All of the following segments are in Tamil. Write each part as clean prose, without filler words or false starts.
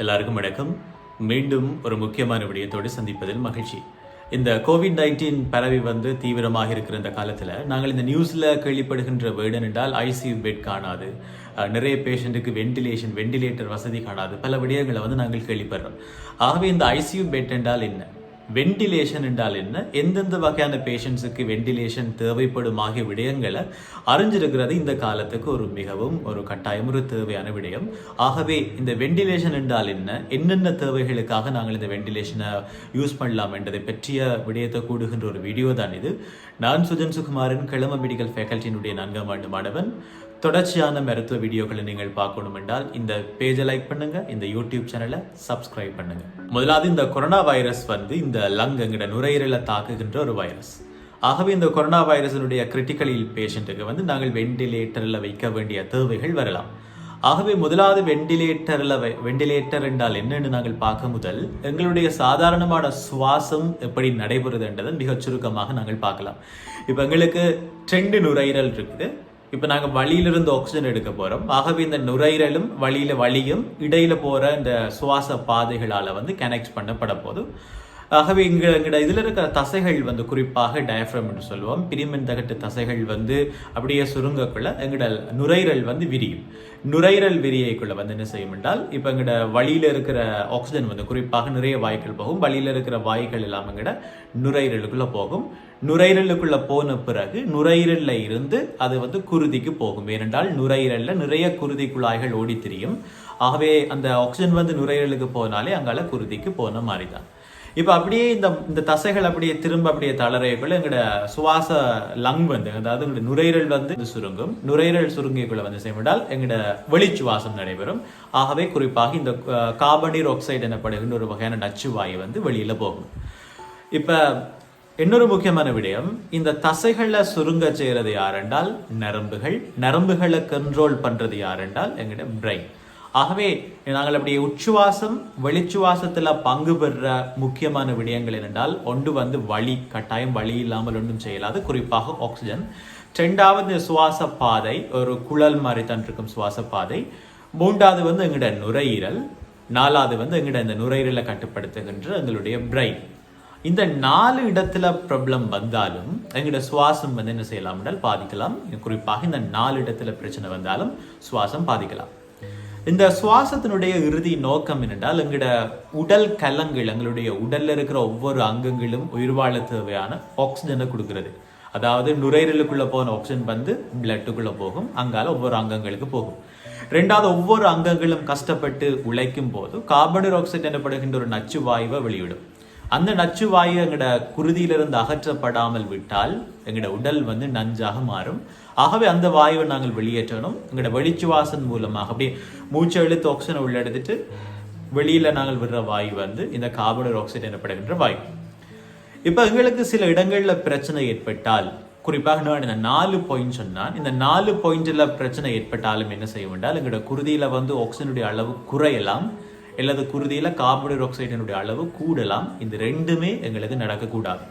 எல்லாருக்கும் வணக்கம். மீண்டும் ஒரு முக்கியமான விடயத்தோடு சந்திப்பதில் மகிழ்ச்சி. இந்த கோவிட்-19 பரவி வந்து தீவிரமாக இருக்கிற இந்த காலத்தில் நாங்கள் இந்த நியூஸில் கேள்விப்படுகின்ற வேர்டு என்றால் ஐசியூ பெட் காணாது, நிறைய பேஷண்ட்டுக்கு வெண்டிலேட்டர் வசதி காணாது, பல விடயங்களை வந்து நாங்கள் கேள்விப்படுறோம். ஆகவே இந்த ஐசியூ பெட் என்றால் என்ன, வெண்டிலேஷன் என்றால் என்ன, எந்தெந்த வகையான பேஷண்ட்ஸுக்கு வெண்டிலேஷன் தேவைப்படும் ஆகிய விடயங்களை அறிஞ்சிருக்கிறது இந்த காலத்துக்கு ஒரு கட்டாயம் ஒரு தேவையான விடயம். ஆகவே இந்த வெண்டிலேஷன் என்றால் என்ன, என்னென்ன தேவைகளுக்காக நாங்கள் இந்த வெண்டிலேஷனை யூஸ் பண்ணலாம் என்றதை பற்றிய விடயத்தை கூடுகின்ற ஒரு வீடியோ தான் இது. நான் சுஜன் சுகுமாரன், கிளம மெடிக்கல் ஃபேக்கல்ட்டியினுடைய 4ஆம் ஆண்டு மாணவன். தொடர்ச்சியான மருத்துவ வீடியோக்களை நீங்கள் பார்க்கணும் என்றால் இந்த பேஜை லைக் பண்ணுங்க, இந்த யூடியூப் சேனலை சப்ஸ்கிரைப் பண்ணுங்க. முதலாவது, இந்த கொரோனா வைரஸ் வந்து இந்த எங்கட நுரையீரலை தாக்குகின்ற ஒரு வைரஸ். ஆகவே இந்த கொரோனா வைரஸினுடைய கிரிட்டிக்கல் பேஷண்ட்டுக்கு வந்து நாங்கள் வெண்டிலேட்டரில் வைக்க வேண்டிய தேவைகள் வரலாம். ஆகவே முதலாவது வெண்டிலேட்டர் என்றால் என்னென்னு நாங்கள் பார்க்க முதல் எங்களுடைய சாதாரணமான சுவாசம் எப்படி நடைபெறுது என்றதை மிகச் சுருக்கமாக நாங்கள் பார்க்கலாம். இப்போ எங்களுக்கு 2 நுரையீரல் இருக்குது. இப்போ நாங்கள் வழியிலிருந்து ஆக்சிஜன் எடுக்க போகிறோம். ஆகவே இந்த நுரையீரலும் வழியும் இடையில போகிற இந்த சுவாச பாதைகளால் வந்து கனெக்ட் பண்ணப்பட போதும். ஆகவே எங்கட இதில் இருக்கிற தசைகள் வந்து குறிப்பாக டயஃப்ரம் என்று சொல்லுவோம், பிரிமென் தகட்டு தசைகள் வந்து அப்படியே சுருங்கக்குள்ள எங்கட நுரையீரல் வந்து விரியும். நுரையீரல் விரியைக்குள்ள வந்து என்ன செய்யும் என்றால், இப்போ எங்கட வழியில இருக்கிற ஆக்சிஜன் வந்து குறிப்பாக நிறைய வாய்க்கள் போகும். வழியில இருக்கிற வாய்கள் எல்லாம் எங்கட நுரையீரலுக்குள்ள போகும். நுரையீரலுக்குள்ள போன பிறகு நுரையீரல்ல இருந்து அது வந்து குருதிக்கு போகும். ஏனென்றால் நுரையீரல்ல நிறைய குருதி குழாய்கள் ஓடி திரியும். ஆகவே அந்த ஆக்சிஜன் வந்து நுரையீரலுக்கு போனாலே அங்கால குருதிக்கு போன மாதிரி தான். இப்போ அப்படியே இந்த தசைகள் அப்படியே தளரைக்குள்ள எங்களோட சுவாச லங் வந்து, அதாவது எங்களோட நுரையீரல் வந்து சுருங்கும். நுரையீரல் சுருங்கிக்குள்ள வந்து செய்யப்பட்டால் எங்களோட வெளிச்சுவாசம் நடைபெறும். ஆகவே குறிப்பாக இந்த கார்பனீர் ஆக்சைடு எனப்படுகின்ற ஒரு வகையான நச்சு வாயு வந்து வெளியில போகும். இப்ப இன்னொரு முக்கியமான விடயம், இந்த தசைகளை சுருங்க செய்யறது யாரென்றால் நரம்புகளை கண்ட்ரோல் பண்றது யாரென்றால் எங்களோட பிரெயின். ஆகவே நாங்கள் அப்படியே உச்சுவாசம் வெளிச்சுவாசத்துல பங்கு பெறுற முக்கியமான விடயங்கள் என்னென்றால், ஒன்று வந்து கட்டாயம் வலி இல்லாமல் ஒன்றும் செய்யலாது, குறிப்பாக ஆக்சிஜன். 2வது சுவாச பாதை, ஒரு குழல் மாதிரி தான் இருக்கும் சுவாச பாதை. 3வது வந்து எங்களோட நுரையீரல். 4வது வந்து எங்களோட இந்த நுரையீரலை கட்டுப்படுத்துகின்ற எங்களுடைய பிரெயின். இந்த 4 இடத்துல ப்ராப்ளம் வந்தாலும் எங்களோட சுவாசம் வந்து என்ன செய்யலாம் என்றால் பாதிக்கலாம். குறிப்பாக இந்த 4 இடத்துல பிரச்சனை வந்தாலும் சுவாசம் பாதிக்கலாம். இந்த சுவாசத்தினுடைய இறுதி நோக்கம் என்னென்றால், எங்களோட உடல் கலங்கள், எங்களுடைய உடல்ல இருக்கிற ஒவ்வொரு அங்கங்களும் உயிர் வாழ தேவையான ஆக்சிஜனை கொடுக்கிறது. அதாவது நுரையீரலுக்குள்ள போன ஆக்சிஜன் வந்து பிளட்டுக்குள்ள போகும், அங்கால ஒவ்வொரு அங்கங்களுக்கு போகும். 2வது, ஒவ்வொரு அங்கங்களும் கஷ்டப்பட்டு உழைக்கும் போது கார்பன் ஆக்சைடு எனப்படுகின்ற ஒரு நச்சு வாயுவை வெளியிடும். அந்த நச்சு வாயு எங்களோட குருதியிலிருந்து அகற்றப்படாமல் விட்டால் எங்களோட உடல் வந்து நஞ்சாக மாறும். ஆகவே அந்த வாயுவை நாங்கள் வெளியேற்றணும். எங்களோட வெளிச்சுவாசன் மூலமாக அப்படியே மூச்சை இழுத்து ஆக்சிஜனை உள்ள எடுத்துட்டு வெளியில நாங்கள் விடுற வாயு வந்து இந்த கார்பன் ஆக்சைடு எனப்படுகின்ற வாயு. இப்ப எங்களுக்கு சில இடங்கள்ல பிரச்சனை ஏற்பட்டால், குறிப்பாக நான் இந்த 4 பாயிண்ட் சொன்னால், இந்த 4 பாயிண்ட்ல பிரச்சனை ஏற்பட்டாலும் என்ன செய்ய வேண்டால், எங்களோட குருதியில வந்து ஆக்சிஜனுடைய அளவு குறையலாம், அல்லது குருதியில கார்பன் ஆக்சைடினுடைய அளவு கூடலாம். இந்த 2மே எங்களுக்கு நடக்கக்கூடாது.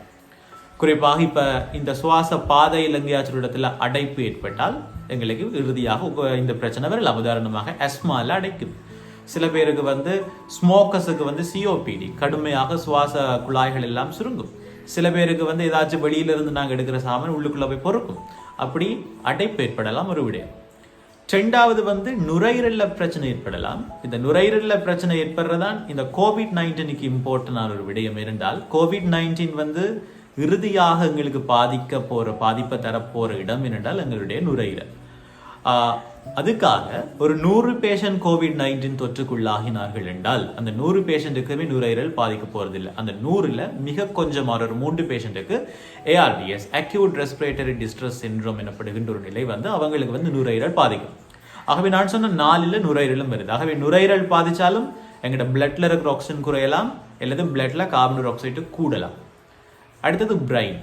குறிப்பாக இப்ப இந்த சுவாச பாதையில் எங்கேயாச்சும் இடத்துல அடைப்பு ஏற்பட்டால் எங்களுக்கு இறுதியாக இந்த பிரச்சனை வரலாம். உதாரணமாக அஸ்மால அடைக்கும். சில பேருக்கு வந்து ஸ்மோக்கர்ஸுக்கு வந்து சிஓபிடி, கடுமையாக சுவாச குழாய்கள் எல்லாம் சுருங்கும். சில பேருக்கு வந்து ஏதாச்சும் வெளியிலிருந்து நாங்கள் எடுக்கிற சாமான் உள்ளுக்குள்ள போய் பொறுக்கும். அப்படி அடைப்பு ஏற்படலாம் ஒரு விடயம். 2வது வந்து நுரையீரல்ல பிரச்சனை ஏற்படலாம். இந்த நுரையீரல்ல பிரச்சனை ஏற்படுறதான் இந்த கோவிட்-19க்கு இம்பார்ட்டன்டான ஒரு விடயம். இருந்தால் கோவிட்-19 வந்து இறுதியாக எங்களுக்கு பாதிப்பை தரப்போற இடம் என்னென்றால் எங்களுடைய நுரையீரல். அதுக்காக ஒரு 100 பேஷண்ட் கோவிட்-19 தொற்றுக்குள்ளாகினார்கள் என்றால் அந்த 100 பேஷண்ட்டுக்குமே நுரையீரல் பாதிக்க போறதில்லை. அந்த 100ல மிக கொஞ்சமான ஒரு 3 பேஷண்ட்டுக்கு ARDS, acute respiratory distress syndrome எனப்படுகின்ற ஒரு நிலை வந்து அவங்களுக்கு வந்து நுரையீரல் பாதிக்கும். ஆகவே நான் சொன்ன 4ல நுரையீரலும் வருது. ஆகவே நுரையீரல் பாதிச்சாலும் எங்களோட பிளட்ல இருக்கிற ஆக்சிஜன் குறையலாம், அல்லது பிளட்ல கார்பன் ஆக்சைடு கூடலாம். அடுத்தது பிரெயின்.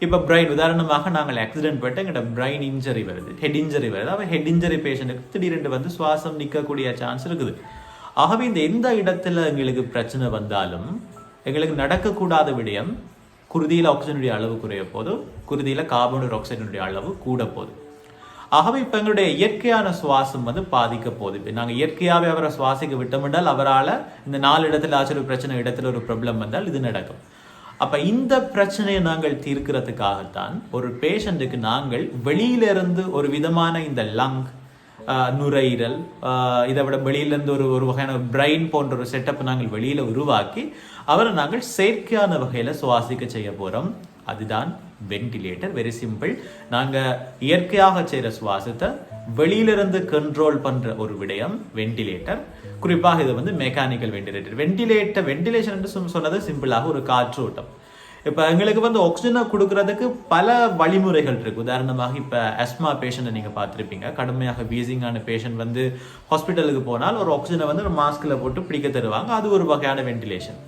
இப்போ பிரெயின், உதாரணமாக நாங்கள் ஆக்சிடென்ட் பட்டு எங்களோட பிரெயின் இன்ஜரி வருது, ஹெட் இன்ஜரி வருது. அவன் ஹெட் இன்ஜரி பேஷண்ட்டுக்கு திடீரென்று வந்து சுவாசம் நிற்கக்கூடிய சான்ஸ் இருக்குது. ஆகவே இந்த எந்த இடத்துல எங்களுக்கு பிரச்சனை வந்தாலும் எங்களுக்கு நடக்கக்கூடாத விடயம், குருதியில் ஆக்சிஜனுடைய அளவு குறைய போதும், குருதியில் கார்பன் ஆக்சைடினுடைய அளவு கூட போதும். ஆகவே இப்ப எங்களுடைய இயற்கையான சுவாசம் வந்து பாதிக்க போகுது. இப்ப நாங்க இயற்கையாவே அவரை சுவாசிக்க விட்டோம் என்றால் அவரால் இந்த 4 இடத்துல ஆச்சு ஒரு பிரச்சனை, இடத்துல ஒரு ப்ராப்ளம் வந்தால் இது நடக்கும். அப்ப இந்த பிரச்சனையை நாங்கள் தீர்க்கிறதுக்காகத்தான் ஒரு பேஷண்ட்டுக்கு நாங்கள் வெளியிலிருந்து ஒரு விதமான இந்த லங், நுரையீரல், இதை விட வெளியிலிருந்து ஒரு வகையான பிரெயின் போன்ற ஒரு செட்டப் நாங்கள் வெளியில உருவாக்கி அவரை நாங்கள் செயற்கையான வகையில சுவாசிக்க செய்ய போறோம். அதுதான் வென்டிலேட்டர். Very simple. நாங்க இயற்கையாக செய்யற சுவாசத்தை வெளியிலிருந்து கண்ட்ரோல் பண்ற ஒரு விடயம் வென்டிலேட்டர். குறிப்பாக இது வந்து மெக்கானிக்கல் வென்டிலேட்டர். வென்டிலேஷன் என்று சொன்னது சிம்பிளாக ஒரு காற்றோட்டம். இப்ப எங்களுக்கு வந்து ஆக்சிஜனை கொடுக்கறதுக்கு பல வழிமுறைகள் இருக்கு. உதாரணமாக இப்ப அஸ்மா பேஷண்ட்டை நீங்க பார்த்திருப்பீங்க. கடுமையாக வீசிங்கான பேஷண்ட் வந்து ஹாஸ்பிட்டலுக்கு போனால் ஒரு ஆக்சிஜனை வந்து ஒரு மாஸ்க்ல போட்டு பிடிக்க தருவாங்க. அது ஒரு வகையான வென்டிலேஷன்.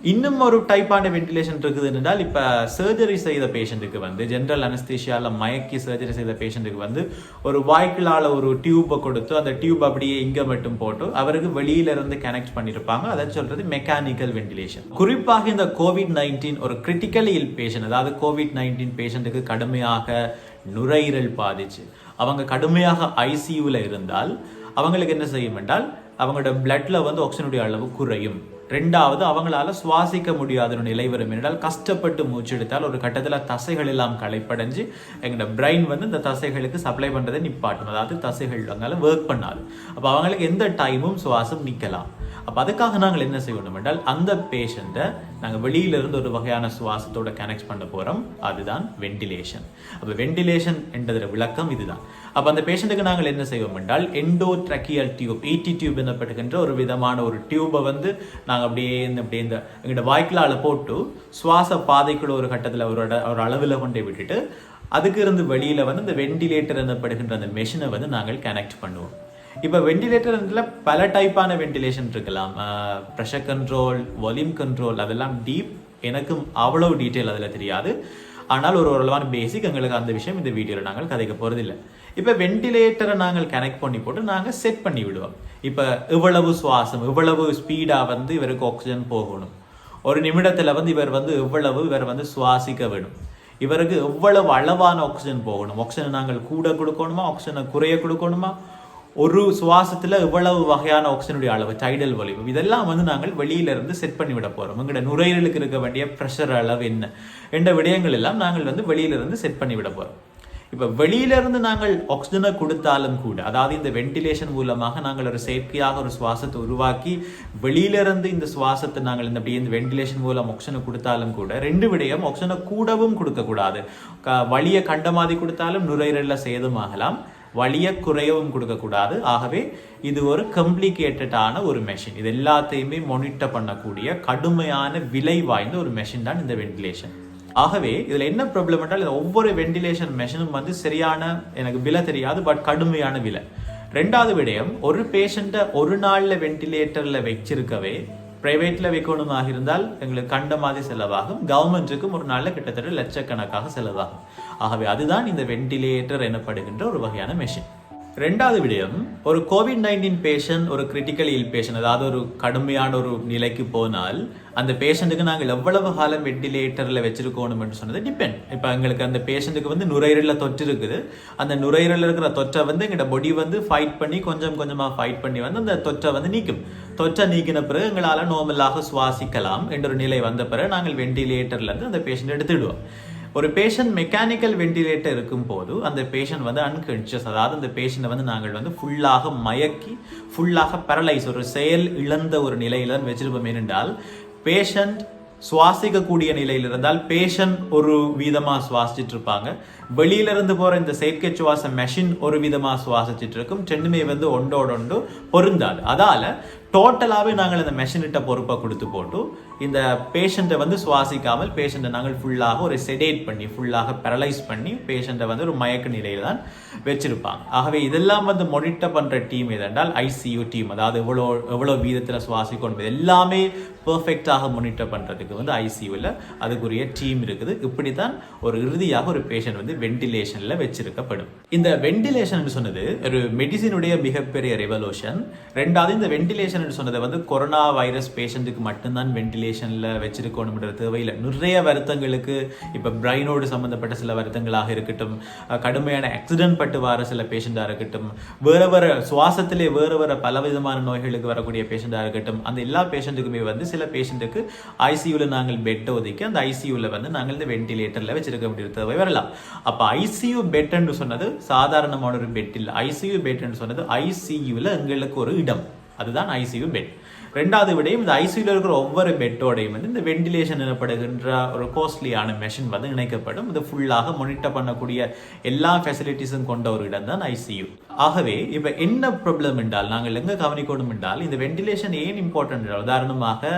இன்னும் ஒரு டைப்பான வென்டிலேஷன் இருக்குது என்றால் இப்ப சர்ஜரி செய்த பேஷண்ட்டுக்கு வந்து ஜெனரல் அனஸ்தீசியால மயக்கி சர்ஜரி செய்த பேஷண்ட்டுக்கு வந்து ஒரு வாய்க்குள்ளால ஒரு டியூப்பை கொடுத்து அந்த டியூப் அப்படியே இங்க மட்டும் போட்டு அவருக்கு வெளியில இருந்து கனெக்ட் பண்ணிருப்பாங்க. அதை சொல்றது மெக்கானிக்கல் வென்டிலேஷன். குறிப்பாக இந்த COVID-19 ஒரு கிரிட்டிக்கலி இல் பேஷண்ட், அதாவது COVID-19 பேஷண்ட்டுக்கு கடுமையாக நுரையீரல் பாதிச்சு அவங்க கடுமையாக ஐசியூல இருந்தால் அவங்களுக்கு என்ன செய்யும் என்றால் அவங்களோட பிளட்ல வந்து ஆக்சிஜனுடைய அளவு குறையும். ரெண்டாவது, அவங்களால சுவாசிக்க முடியாத நிலை வரும் என்றால் கஷ்டப்பட்டு மூச்செடுத்தால் ஒரு கட்டத்தில் தசைகள் எல்லாம் களைப்படைஞ்சு எங்களோட பிரெயின் வந்து இந்த தசைகளுக்கு சப்ளை பண்றதை நிப்பாட்டும். அதாவது தசைகள் அவங்களால ஒர்க் பண்ணாது. அப்போ அவங்களுக்கு எந்த டைமும் சுவாசம் நிற்கலாம். அப்போ அதுக்காக நாங்கள் என்ன செய்யணும் என்றால் அந்த பேஷண்ட்டை நாங்கள் வெளியிலிருந்து ஒரு வகையான சுவாசத்தோட கனெக்ட் பண்ண போறோம். அதுதான் வென்டிலேஷன். அப்போ வென்டிலேஷன் என்றதோட விளக்கம் இதுதான். அப்போ அந்த பேஷண்ட்டுக்கு நாங்கள் என்ன செய்வோம் என்றால் எண்டோட்ரக்கியல் டியூப், ET டியூப் எனப்படுகின்ற ஒரு விதமான ஒரு டியூபை வந்து நாங்கள் அப்படியே இந்த எங்களோட வாய்க்குள்ளால போட்டு சுவாச பாதைக்குள்ள ஒரு கட்டத்தில் ஒரு அளவில் கொண்டே விட்டுட்டு அதுக்கு இருந்து வெளியில வந்து இந்த வென்டிலேட்டர் எனப்படுகின்ற அந்த மெஷினை வந்து நாங்கள் கனெக்ட் பண்ணுவோம். இப்போ வென்டிலேட்டர்ல பல டைப்பான வென்டிலேஷன் இருக்கலாம். ப்ரெஷர் கண்ட்ரோல், வால்யூம் கண்ட்ரோல், அதெல்லாம் டீப். எனக்கும் அவ்வளவு டீட்டெயில் அதில் தெரியாது. ஆனால் ஒரு ஓரளவான பேசிக் எங்களுக்கு அந்த விஷயம் இந்த வீடியோவில் நாங்கள் கதைக்க போகிறதில்லை. இப்போ வென்டிலேட்டரை நாங்கள் கனெக்ட் பண்ணி போட்டு நாங்கள் செட் பண்ணி விடுவோம். இப்போ இவ்வளவு சுவாசம், இவ்வளவு ஸ்பீடாக வந்து இவருக்கு ஆக்சிஜன் போகணும், ஒரு நிமிடத்தில் வந்து இவர் வந்து சுவாசிக்க வேணும், இவருக்கு எவ்வளவு அளவான ஆக்சிஜன் போகணும், ஆக்சிஜனை நாங்கள் கூட கொடுக்கணுமா, ஆக்சிஜனை குறைய கொடுக்கணுமா, ஒரு சுவாசத்துல இவ்வளவு வகையான ஆக்சிஜனுடைய அளவு, டைடல் வால்யூம், இதெல்லாம் வந்து நாங்கள் வெளியில இருந்து செட் பண்ணி விட போறோம். எங்களோட நுரையீரலுக்கு இருக்க வேண்டிய ப்ரெஷர் அளவு என்ன என்ற விடயங்கள் எல்லாம் நாங்கள் வந்து வெளியில இருந்து செட் பண்ணி விட போறோம். இப்ப வெளியில இருந்து நாங்கள் ஆக்சிஜனை கொடுத்தாலும் கூட, அதாவது இந்த வென்டிலேஷன் மூலமாக நாங்கள் ஒரு செயற்கையாக ஒரு சுவாசத்தை உருவாக்கி வெளியில இருந்து இந்த சுவாசத்தை நாங்கள் இந்த வென்டிலேஷன் மூலம் ஆக்சிஜனை கொடுத்தாலும் கூட ரெண்டு விடயம், ஆக்சிஜனை கூடவும் கொடுக்க கூடாது. வலிய கண்ட மாதிரி கொடுத்தாலும் நுரையீரல்ல சேதமாகலாம், வலிய குறையவும் கொடுக்கக்கூடாது. ஆகவே இது ஒரு கம்ப்ளிகேட்டடான ஒரு மெஷின். இது எல்லாத்தையுமே மானிட்டர் பண்ணக்கூடிய கடுமையான விலை வாய்ந்த ஒரு மெஷின் தான் இந்த வென்டிலேஷன். ஆகவே இதுல என்ன ப்ராப்ளம் என்றால் ஒவ்வொரு வென்டிலேஷன் மெஷினும் வந்து சரியான எனக்கு விலை தெரியாது, பட் கடுமையான விலை. ரெண்டாவது விடயம், ஒரு பேஷண்ட்டை ஒரு நாள்ல வென்டிலேட்டர்ல வச்சிருக்கவே பிரைவேட்ல வைக்கணுமாக இருந்தால் எங்களுக்கு கண்ட மாதிரி செலவாகும், கவர்மெண்ட்டுக்கும் ஒரு நாள்ல கிட்டத்தட்ட லட்சக்கணக்காக செலவாகும். ஆகவே அதுதான் இந்த வென்டிலேட்டர் எனப்படுகின்ற ஒரு வகையான மெஷின். ரெண்டாவது விடயம், ஒரு COVID-19 பேஷண்ட், ஒரு கிரிட்டிக்கல் இல் பேஷண்ட், அதாவது ஒரு கடுமையான ஒரு நிலைக்கு போனால் அந்த பேஷண்ட்டுக்கு நாங்கள் எவ்வளவு காலம் வென்டிலேட்டர்ல வச்சிருக்கணும் என்று சொன்னது டிபெண்ட். இப்போ எங்களுக்கு அந்த பேஷண்ட்டுக்கு வந்து நுரையீரல்ல தொற்று இருக்குது, அந்த நுரையீரல்ல இருக்கிற தொற்றை வந்து எங்களோட பொடி வந்து ஃபைட் பண்ணி கொஞ்சம் கொஞ்சமா ஃபைட் பண்ணி வந்து அந்த தொற்றை வந்து நீக்கும். தொற்றை நீக்கின பிறகு எங்களால் நார்மலாக சுவாசிக்கலாம் என்ற ஒரு நிலை வந்த பிறகு நாங்கள் வென்டிலேட்டர்ல இருந்து அந்த பேஷண்ட் எடுத்துடுவோம். ஒரு பேஷண்ட் மெக்கானிக்கல் வென்டிலேட்டர் இருக்கும் போது அந்த பேஷண்ட் வந்து அன்கான்ஷியஸ், அதாவது அந்த பேஷண்ட்டை வந்து நாங்கள் வந்து ஃபுல்லாக மயக்கி ஃபுல்லாக பேரலைஸ், ஒரு செயல் இழந்த ஒரு நிலையில தான் வச்சிருப்போம். ஏனென்றால் பேஷண்ட் சுவாசிக்கக்கூடிய நிலையில் இருந்தால் பேஷண்ட் ஒரு விதமா சுவாசிச்சுட்டு இருப்பாங்க, வெளியில இருந்து போற இந்த செயற்கை சுவாச மெஷின் ஒரு விதமா சுவாசிச்சுட்டு இருக்கும். ரெண்டுமே வந்து ஒன்றோடு பொருந்தாது. அதால டோட்டலாவே நாங்கள் இந்த மெஷினிட்ட பொறுப்பை கொடுத்து போட்டு இந்த பேஷண்ட்டை வந்து சுவாசிக்காமல் பேஷண்ட்டை நாங்கள் ஃபுல்லாக ஒரு செடேட் பண்ணி ஃபுல்லாக பேரலைஸ் பண்ணி பேஷண்ட்டை வந்து ஒரு மயக்க நிலையில தான் வச்சிருப்பாங்க. ஆகவே இதெல்லாம் வந்து மானிட்டர் பண்ற டீம் எதென்றால் ICU டீம், அதாவது எவ்வளவு வீதத்துல சுவாசிக்கணும் எல்லாமே பெர்ஃபெக்டாக மானிட்டர் பண்றதுக்கு வந்து ICUல அதுக்குரிய டீம் இருக்குது. இப்படித்தான் ஒரு இறுதியாக ஒரு பேஷண்ட் வந்து வென்டிலேஷன்ல வச்சிருக்கப்படும். இந்த வென்டிலேஷன் சொன்னது ஒரு மெடிசினுடைய மிகப்பெரிய ரெவல்யூஷன். ரெண்டாவது, இந்த வென்டிலேஷன் வென்டிலேஷன் சொன்னதை வந்து கொரோனா வைரஸ் பேஷண்ட்டுக்கு மட்டும்தான் வென்டிலேஷனில் வச்சிருக்கணும்ன்ற தேவையில்லை. நிறைய வருத்தங்களுக்கு இப்போ பிரைனோடு சம்மந்தப்பட்ட சில வருத்தங்களாக இருக்கட்டும், கடுமையான ஆக்சிடென்ட் பட்டு வர சில பேஷண்டாக இருக்கட்டும், வேறு சுவாசத்திலே வேறு பலவிதமான நோய்களுக்கு வரக்கூடிய பேஷண்டாக இருக்கட்டும், அந்த எல்லா பேஷண்ட்டுக்குமே வந்து சில பேஷண்ட்டுக்கு ஐசியூவில் நாங்கள் பெட்டை ஒதுக்கி அந்த ஐசியூவில் வந்து நாங்கள் இந்த வென்டிலேட்டரில் வச்சிருக்க வேண்டிய தேவை வரலாம். அப்போ ஐசியூ பெட்ன்னு சொன்னது சாதாரணமான ஒரு பெட் இல்லை. ஐசியூ பெட்ன்னு சொன்னது ஐசியூவில் எங்களுக்கு ஒரு இடம், அதுதான் ஐசியூ பெட். ரெண்டாவது விடையும் இந்த ஐசியூவில் இருக்கிற ஒவ்வொரு பெட்டோடையும் வந்து இந்த வென்டிலேஷன் எனப்படுகின்ற ஒரு காஸ்ட்லியான மெஷின் வந்து இணைக்கப்படும். இது ஃபுல்லாக மானிட்டர் பண்ணக்கூடிய எல்லா ஃபெசிலிட்டிஸும் கொண்ட ஒரு இடம் தான் ஐசியூ. ஆகவே இப்போ என்ன ப்ராப்ளம் என்றால் நாங்கள் எங்கே கவனிக்கணும் என்றால் இந்த வென்டிலேஷன் ஏன் இம்பார்ட்டன்ட். உதாரணமாக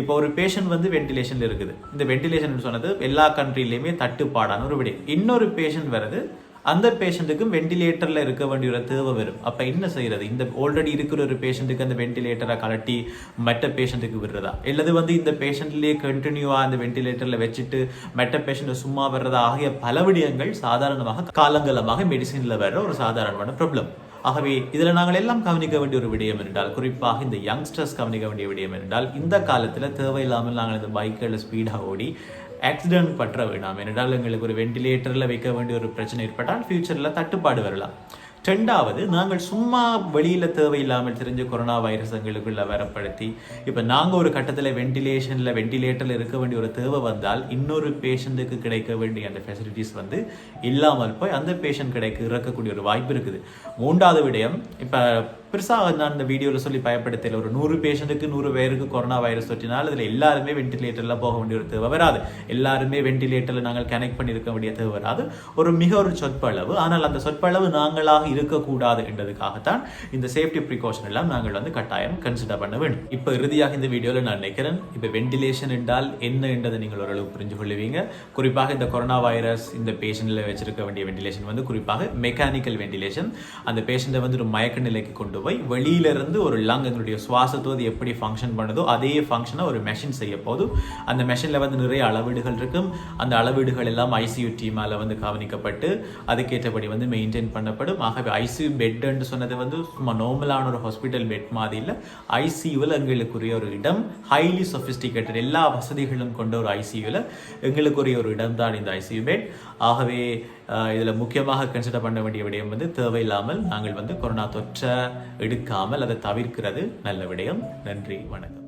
இப்போ ஒரு பேஷண்ட் வந்து வென்டிலேஷனில் இருக்குது. இந்த வென்டிலேஷன் சொன்னது எல்லா கண்ட்ரிலையுமே தட்டுப்பாடான ஒரு விடயம். இன்னொரு பேஷண்ட் வருது, அந்த பேஷண்ட்டுக்கும் வென்டிலேட்டரில் இருக்க வேண்டிய ஒரு தேவை வரும். அப்போ என்ன செய்யறது? இந்த ஆல்ரெடி இருக்கிற ஒரு பேஷண்ட்டுக்கு அந்த வென்டிலேட்டரை கலட்டி மற்ற பேஷண்ட்டுக்கு விடுறதா, இல்லது வந்து இந்த பேஷண்ட்லேயே கண்டினியூவாக அந்த வென்டிலேட்டரில் வச்சுட்டு மற்ற பேஷண்ட்டை சும்மா வர்றதா ஆகிய பல விடயங்கள் சாதாரணமாக காலங்காலமாக மெடிசினில் வர்ற ஒரு சாதாரணமான ப்ராப்ளம். ஆகவே இதில் நாங்கள் எல்லாம் கவனிக்க வேண்டிய ஒரு விடயம் என்றால், குறிப்பாக இந்த யங்ஸ்டர்ஸ் கவனிக்க வேண்டிய விடயம் என்றால், இந்த காலத்தில் தேவையில்லாமல் நாங்கள் இந்த பைக்கில் ஸ்பீடாக ஓடி ஆக்சிடென்ட் பற்ற வேண்டாம். ஏனென்றால் எங்களுக்கு ஒரு வென்டிலேட்டரில் வைக்க வேண்டிய ஒரு பிரச்சனை ஏற்பட்டால் ஃபியூச்சரில் தட்டுப்பாடு வரலாம். ரெண்டாவது, நாங்கள் சும்மா வெளியில் தேவையில்லாமல் தெரிஞ்ச கொரோனா வைரஸ் எங்களுக்குள்ள வரப்படுத்தி இப்போ நாங்கள் ஒரு கட்டத்தில் வென்டிலேட்டரில் இருக்க வேண்டிய ஒரு தேவை வந்தால் இன்னொரு பேஷண்ட்டுக்கு கிடைக்க வேண்டிய அந்த ஃபெசிலிட்டிஸ் வந்து இல்லாமல் போய் அந்த பேஷண்ட் இறக்கக்கூடிய ஒரு வாய்ப்பு இருக்குது. மூன்றாவது விடயம், இப்போ பெருசாக நான் இந்த வீடியோவில் சொல்லி பயப்படுத்தல, ஒரு 100 பேஷண்ட்டுக்கு 100 பேருக்கு கொரோனா வைரஸ் தொற்றினால் அதில் எல்லாருமே வென்டிலேட்டரில் போக வேண்டிய ஒரு தேவை வராது. எல்லாருமே வென்டிலேட்டரில் நாங்கள் கனெக்ட் பண்ணியிருக்க வேண்டிய தேவை வராது. ஒரு சொற்பளவு, ஆனால் அந்த சொற்பளவு நாங்களாக இருக்கக்கூடாது என்றதுக்காகத்தான் இந்த சேஃப்டி ப்ரிகாஷன் எல்லாம் நாங்கள் வந்து கட்டாயம் கன்சிடர் பண்ண வேண்டும். இப்போ இறுதியாக இந்த வீடியோவில் நான் நினைக்கிறேன், இப்போ வென்டிலேஷன் என்றால் என்ன என்றதை நீங்கள் ஓரளவு புரிஞ்சு கொள்ளுவீங்க. குறிப்பாக இந்த கொரோனா வைரஸ் இந்த பேஷண்ட்டில் வச்சிருக்க வேண்டிய வென்டிலேஷன் வந்து குறிப்பாக மெக்கானிக்கல் வென்டிலேஷன். அந்த பேஷண்ட்டை வந்து ஒரு மயக்க நிலைக்கு கொண்டு போய் வெளியிலிருந்து ஒரு லங் எங்களுடைய சுவாசத்தோடு எப்படி ஃபங்க்ஷன் பண்ணுதோ அதே ஃபங்க்ஷனை ஒரு மெஷின் செய்ய போதும். அந்த மெஷினில் வந்து நிறைய அளவீடுகள் இருக்கும். அந்த அளவீடுகள் எல்லாம் ஐசியூ டீமால் வந்து கவனிக்கப்பட்டு அதுக்கேற்றபடி வந்து மெயின்டைன் பண்ணப்படும். ஆகவே ஐசியூ பெட்ன்னு சொன்னது வந்து சும்மா நார்மலான ஒரு ஹாஸ்பிட்டல் பெட் மாதிரி இல்லை. ஐசியூவில் எங்களுக்குரிய ஒரு இடம், ஹைலி சொஃபிஸ்டிகேட்டட் எல்லா வசதிகளும் கொண்ட ஒரு ஐசியூவில் எங்களுக்குரிய ஒரு இடம் தான் இந்த ஐசியூ பெட். ஆகவே இதில் முக்கியமாக கன்சிடர் பண்ண வேண்டிய விடயம் வந்து தேவையில்லாமல் நாங்கள் வந்து கொரோனா தொற்றை எடுக்காமல் அதை தவிர்க்கிறது நல்ல விடயம். நன்றி, வணக்கம்.